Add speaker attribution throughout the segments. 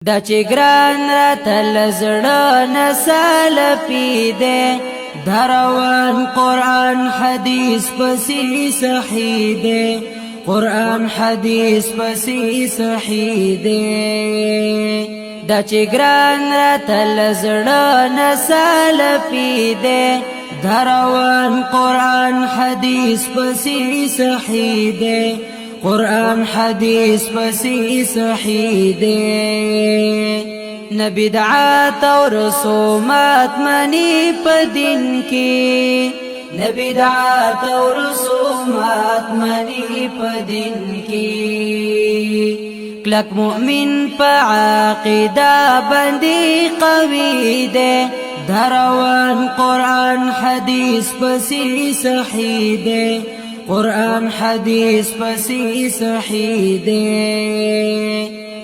Speaker 1: دا چې ګران راته له زړه نه سالپي دی دا روان قرآن حدیث پسې صحیح دی قرآن حدیث پسې صحیح دی دا چې ګران راته له زړه نه سالپي دی دا روان قرآن حدیث پسې صحیح دی قرآن حدیث پسې صحیح دی نه بدعات او رسومات منی په دین کې نه بدعات او رسومات منی په دین کې کلک مؤمن په عقیده باندې قوي دی دا روان قرآن حدیث پسې صحیح دی قرآن حدیث پسې صحیح دی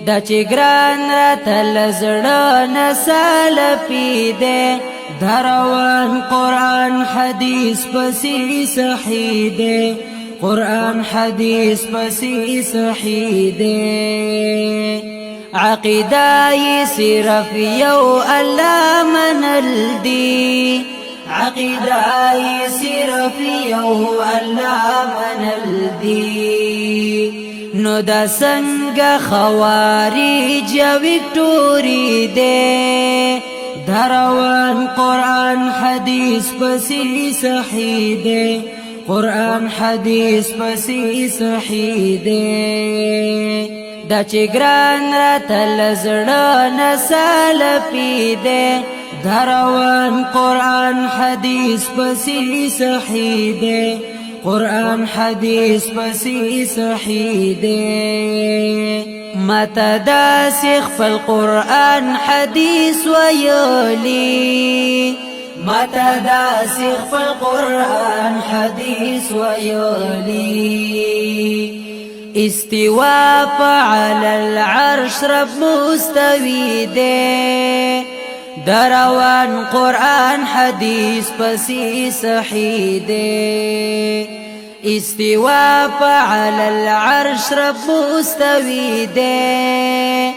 Speaker 1: دا چې ګران راته له زړه نه سالپي دی دا روان قرآن حدیث پسې صحیح دی قرآن حدیث پسې صحیح دی عقیده یې صرف یو الله منل دی عقیده صرف یو الله منل دی نو دا څنګه خوارج وکټوري دی دا روان قرآن حدیث پسې صحیح دی قرآن حدیث پسې صحیح دی دا چې ګران راته له زړه نه سالپي دی دا روان قرآن حدیث پسې صحیح دی قرآن حدیث پسې صحیح دی ماته داسې خپل قرآن حدیث ویلی ماته داسې خپل قرآن حدیث ویلی استوا فعلى العرش رب مستوی دی دا روان قرآن حدیث پسې صحیح دی استوا فعلى العرش رب مستوی دی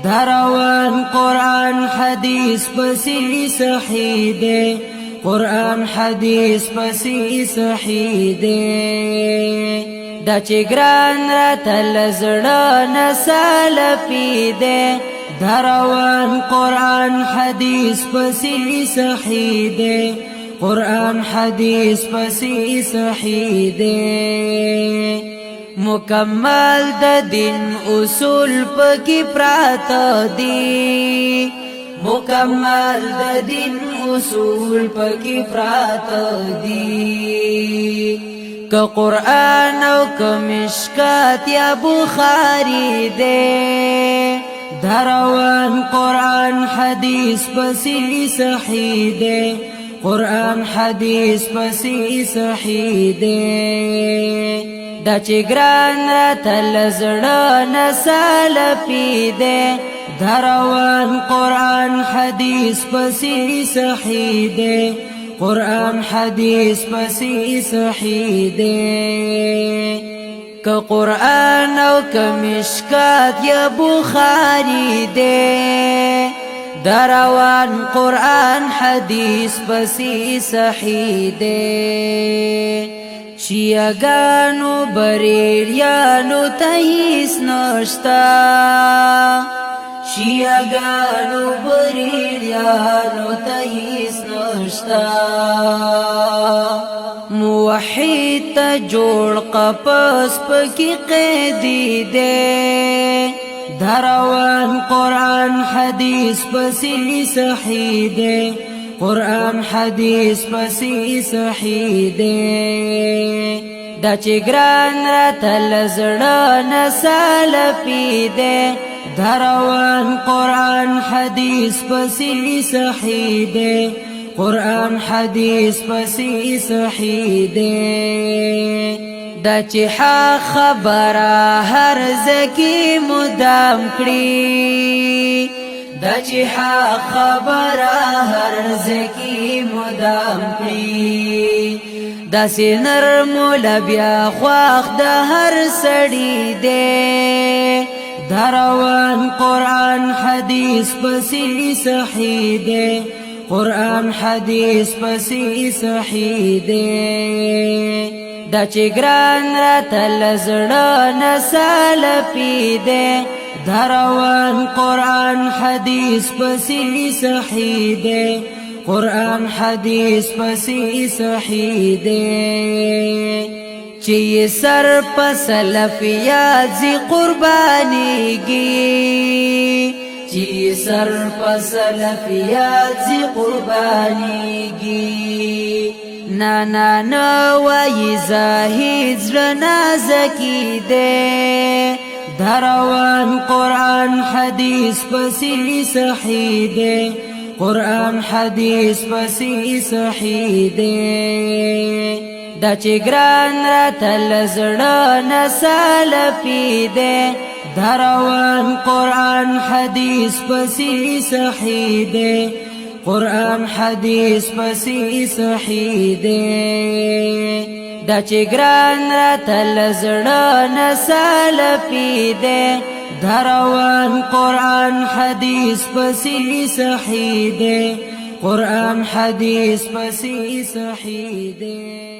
Speaker 1: دا روان قرآن حدیث پسې صحیح دی قرآن حدیث پسې صحیح دی دا چې ګران راته له زړه نه سالپي دی دا روان قرآن حدیث پسې صحیح دی قرآن حدیث پسې صحیح دی مکمل د دین اصول پکې پراته دي مکمل د دین اصول پکې پراته دي که قرآن او که مشکات یا بخاری دی دا روان قرآن حدیث پسې صحیح دی قرآن حدیث پسې صحیح دی دا چې ګران راته له زړه نه سالپي دی دا روان قرآن حدیث پسې صحیح دی قرآن حدیث پسې صحیح دی که قرآن او که مشکات یا بخاری دی دا روان قرآن حدیث پسې صحیح دی شیعگانو بریلیانو ته هیڅ نشته شیعگانو بریلیانو ته هیڅ نشته موحد ته جوړ قفس پکې قیدی دی دا روان قرآن حدیث پسې صحیح دی قرآن حدیث پسې صحیح دی دا چې ګران راته له زړه نه سالپي دی دا روان قرآن حدیث پسې صحیح دی قرآن حدیث پسې صحیح دی دا چې حق خبره هر ځکه مدام کړي دا چې حق خبره هر ځکه مدام کړي دا سینر مولا بیا خواخ د هر سړی دی دروان قرآن حدیث پسی صحیح دے قرآن حدیث پسی صحیح دے دا چگران را تلزڑا نسال پی دے دروان قرآن حدیث پسی صحیح دے قرآن حدیث پسی صحیح دے چی سر پسلفیات زی قربانی گی چی سر پسلفیات زی قربانی گی نا وی زاہید زرنا زکی دے دروان قرآن حدیث پسی صحیح دے قرآن حدیث پسی صحیح دے دا چگران را تلزڑا نسال پی دے دروان قرآن حدیث پسی صحیح دے قرآن حدیث پسی صحیح دے دا چگران را تلزڑا نسال پی دے دروان قرآن حدیث پسی صحیح دے قرآن حدیث پسی صحیح دے